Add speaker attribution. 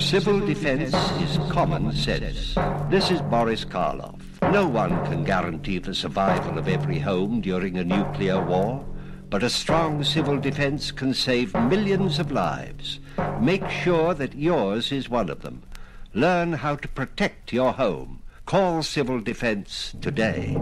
Speaker 1: Civil defense is common sense. This is Boris Karloff. No one can guarantee the survival of every home during a nuclear war, but a strong civil defense can save millions of lives. Make sure that yours is one of them. Learn how to protect your home. Call Civil Defense today.